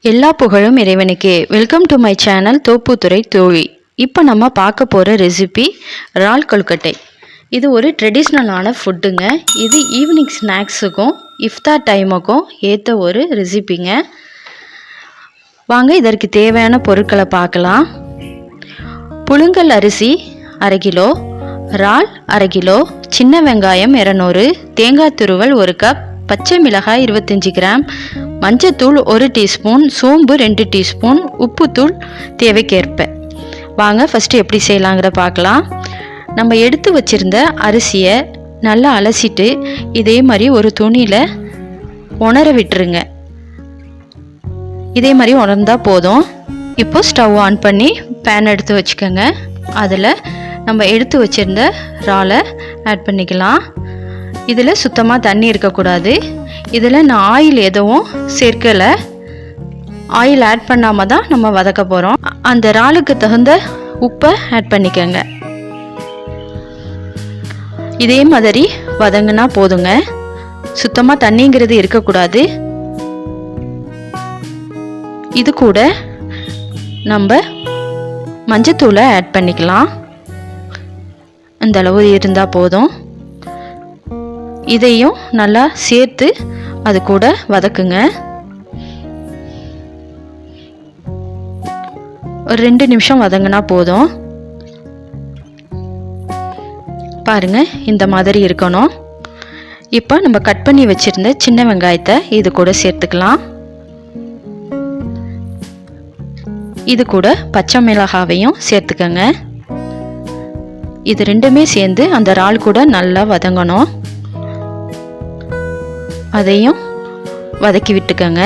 எல்லா புகழும் இறைவனுக்கே. Welcome to my channel Thopputhurai தோழி. இப்போ நம்ம பார்க்க போகிற ரெசிபி இறால் கொழுக்கட்டை. இது ஒரு ட்ரெடிஷ்னலான ஃபுட்டுங்க. இது ஈவினிங் ஸ்நாக்ஸுக்கும் இஃப்தார் டைமுக்கும் ஏற்ற ஒரு ரெசிபிங்க. வாங்க இதற்கு தேவையான பொருட்களை பார்க்கலாம். புழுங்கல் அரிசி 1/2 கிலோ, இறால் 1/2 கிலோ, சின்ன வெங்காயம் 200, தேங்காய் துருவல் 1 கப், பச்சை மிளகாய் 25 கிராம், மஞ்சத்தூள் 1 டீஸ்பூன், சோம்பு 2 டீஸ்பூன், உப்புத்தூள் தேவைக்கேற்ப. வாங்க ஃபஸ்ட்டு எப்படி செய்யலாங்கிற பார்க்கலாம். நம்ம எடுத்து வச்சுருந்த அரிசியை நல்லா அலசிட்டு இதே மாதிரி ஒரு துணியில் உணர விட்டுருங்க. இதே மாதிரி உணர்ந்தா போதும். இப்போ ஸ்டவ் ஆன் பண்ணி பேன் எடுத்து வச்சுக்கோங்க. அதில் நம்ம எடுத்து வச்சுருந்த இறாலை ஆட் பண்ணிக்கலாம். இதில் சுத்தமாக தண்ணி இருக்கக்கூடாது. இதில் நான் ஆயில் எதுவும் சேர்க்கலை. ஆயில் ஆட் பண்ணாமல் தான் நம்ம வதக்க போகிறோம். அந்த இறாலுக்கு தகுந்த உப்பை ஆட் பண்ணிக்கோங்க. இதே மாதிரி வதங்கினா போதுங்க. சுத்தமாக தண்ணிங்கிறது இருக்கக்கூடாது. இது கூட நம்ம மஞ்சத்தூளை ஆட் பண்ணிக்கலாம். இந்த அளவு இருந்தால் போதும். இதையும் நல்லா சேர்த்து அது கூட வதக்குங்க. ஒரு 2 நிமிஷம் வதங்கினா போதும். பாருங்க, இந்த மாதிரி இருக்கணும். இப்போ நம்ம கட் பண்ணி வச்சிருந்த சின்ன வெங்காயத்தை இது கூட சேர்த்துக்கலாம். இது கூட பச்சை மிளகாவையும் சேர்த்துக்கங்க. இது ரெண்டுமே சேர்ந்து அந்த இறால் கூட நல்லா வதங்கணும். அதையும் வதக்கி விட்டுக்கங்க.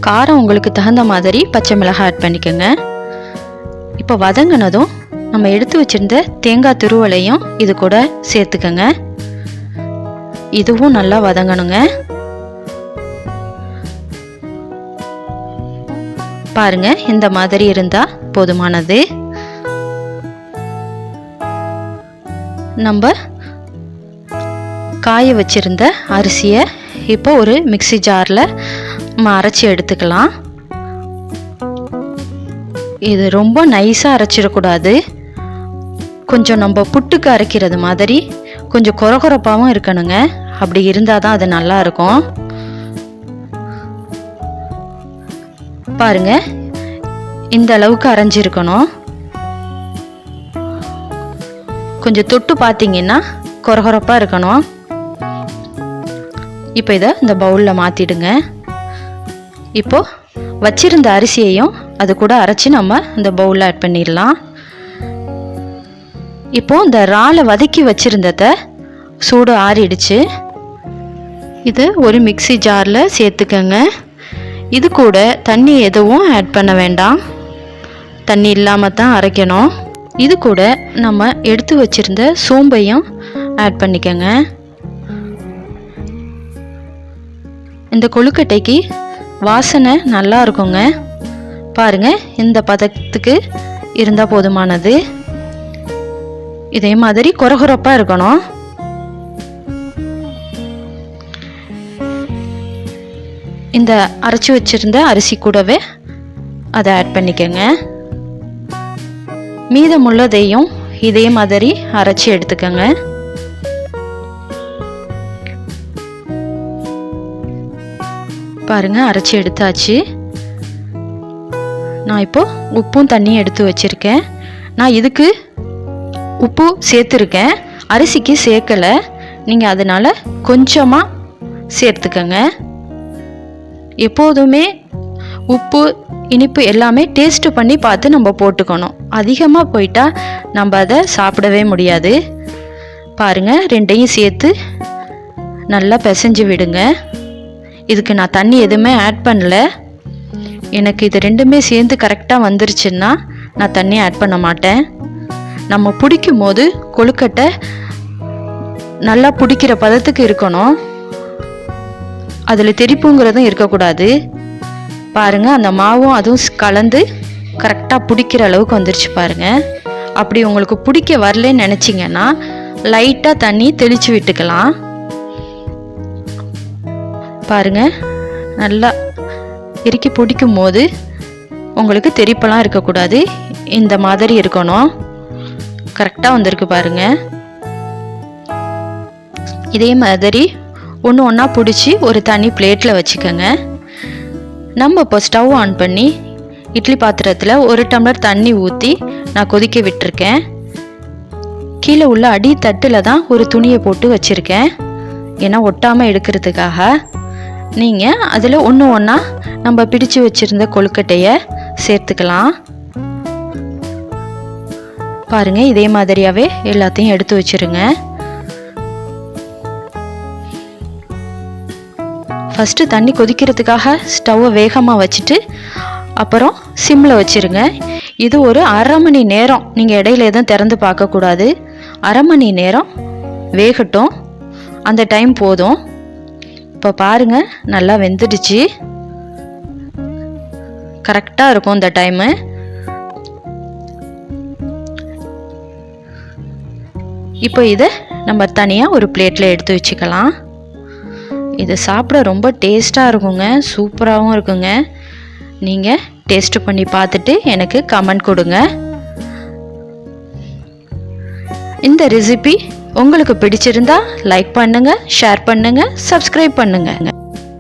காரம் உங்களுக்கு தகுந்த மாதிரி பச்சை மிளகாய் ஆட் பண்ணிக்கோங்க. இப்போ வதங்கினதும் நம்ம எடுத்து வச்சிருந்த தேங்காய் துருவலையும் இது கூட சேர்த்துக்கங்க. இதுவும் நல்லா வதங்கணுங்க. பாருங்க, இந்த மாதிரி இருந்தா போதுமானது. நம்ம காய வச்சிருந்த அரிசியை இப்போ ஒரு மிக்ஸி ஜாரில் நம்ம அரைச்சி எடுத்துக்கலாம். இது ரொம்ப நைஸாக அரைச்சிடக்கூடாது. கொஞ்சம் நம்ம புட்டுக்கு அரைக்கிறது மாதிரி கொஞ்சம் கொரகொரப்பாகவும் இருக்கணுங்க. அப்படி இருந்தால் தான் அது நல்லா இருக்கும். பாருங்க, இந்த அளவுக்கு அரைஞ்சிருக்கணும். கொஞ்சம் தொட்டு பார்த்தீங்கன்னா கொரகொரப்பாக இருக்கணும். இப்போ இதை இந்த பவுலில் மாற்றிடுங்க. இப்போ வச்சிருந்த அரிசியையும் அது கூட அரைச்சி நம்ம இந்த பவுலில் ஆட் பண்ணிடலாம். இப்போ இந்த இறாலை வதக்கி வச்சிருந்ததை சூடு ஆறிடுச்சு. இது ஒரு மிக்ஸி ஜாரில் சேர்த்துக்கங்க. இது கூட தண்ணி எதுவும் ஆட் பண்ண வேண்டாம். தண்ணி இல்லாமல் தான் அரைக்கணும். இது கூட நம்ம எடுத்து வச்சிருந்த சோம்பையும் ஆட் பண்ணிக்கோங்க. இந்த கொழுக்கட்டைக்கு வாசனை நல்லா இருக்குங்க. பாருங்க, இந்த பதத்துக்கு இருந்தால் போதுமானது. இதே மாதிரி கொரகொரப்பாக இருக்கணும். இந்த அரைச்சி வச்சிருந்த அரிசி கூடவே அதை ஆட் பண்ணிக்கோங்க. மீதமுள்ளதையும் இதே மாதிரி அரைச்சி எடுத்துக்கோங்க. பாருங்க, அரைச்சி எடுத்தாச்சு. நான் இப்போ உப்பும் தண்ணியும் எடுத்து வச்சிருக்கேன். நான் இதுக்கு உப்பு சேர்த்துருக்கேன், அரிசிக்கு சேர்க்கலை. நீங்கள் அதனால கொஞ்சமாக சேர்த்துக்கங்க. எப்போதுமே உப்பு இனிப்பு எல்லாமே டேஸ்ட்டு பண்ணி பார்த்து நம்ம போட்டுக்கணும். அதிகமாக போயிட்டா நம்ம அதை சாப்பிடவே முடியாது. பாருங்கள், ரெண்டையும் சேர்த்து நல்லா பிசைஞ்சு விடுங்க. இதுக்கு நான் தண்ணி எதுவுமே ஆட் பண்ணல. எனக்கு இது ரெண்டுமே சேர்ந்து கரெக்டாக வந்துருச்சுன்னா நான் தண்ணி ஆட் பண்ண மாட்டேன். நம்ம பிடிக்கும் போது கொழுக்கட்டை நல்லா பிடிக்கிற பதத்துக்கு இருக்கணும். அதில் தெறிப்புங்கிறதும் இருக்கக்கூடாது. பாருங்கள், அந்த மாவும் அதுவும் கலந்து கரெக்டாக பிடிக்கிற அளவுக்கு வந்துருச்சு பாருங்கள். அப்படி உங்களுக்கு பிடிக்க வரலன்னு நினச்சிங்கன்னா லைட்டாக தண்ணி தெளித்து விட்டுக்கலாம். பாருங்கள், நல்லா இறுக்கி பிடிக்கும் போது உங்களுக்கு தெறிப்பெல்லாம் இருக்கக்கூடாது, இந்த மாதிரி இருக்கணும். கரெக்டாக வந்திருக்கு பாருங்கள். இதே மாதிரி ஒன்று ஒன்றா பிடிச்சி ஒரு தனி பிளேட்டில் வச்சுக்கோங்க. நம்ம இப்போ ஸ்டவ் ஆன் பண்ணி இட்லி பாத்திரத்தில் 1 டம்ளர் தண்ணி ஊற்றி நான் கொதிக்க விட்டுருக்கேன். கீழே உள்ள அடி தட்டில் தான் ஒரு துணியை போட்டு வச்சுருக்கேன், ஏன்னா ஒட்டாமல் எடுக்கிறதுக்காக. நீங்கள் அதில் ஒன்று ஒன்றா நம்ம பிடிச்சு வச்சுருந்த கொழுக்கட்டையை சேர்த்துக்கலாம். பாருங்கள், இதே மாதிரியாகவே எல்லாத்தையும் எடுத்து வச்சுருங்க. ஃபஸ்ட்டு தண்ணி கொதிக்கிறதுக்காக ஸ்டவ்வை வேகமாக வச்சுட்டு அப்புறம் சிம்மில் வச்சுருங்க. இது ஒரு 1/2 மணி நேரம், நீங்கள் இடையில எதுவும் திறந்து பார்க்கக்கூடாது. 1/2 மணி நேரம் வேகட்டும், அந்த டைம் போதும். இப்போ பாருங்கள், நல்லா வெந்துடுச்சு. கரெக்டாக இருக்கும் இந்த டைமு. இப்போ இதை நம்ம தனியாக ஒரு பிளேட்டில் எடுத்து வச்சுக்கலாம். இது சாப்பிட ரொம்ப டேஸ்ட்டாக இருக்குங்க, சூப்பராகவும் இருக்குங்க. நீங்கள் டேஸ்ட்டு பண்ணி பார்த்துட்டு எனக்கு கமெண்ட் கொடுங்க. இந்த ரெசிபி உங்களுக்கு பிடிச்சிருந்தா லைக் பண்ணுங்கள், ஷேர் பண்ணுங்கள், சப்ஸ்கிரைப் பண்ணுங்கள்.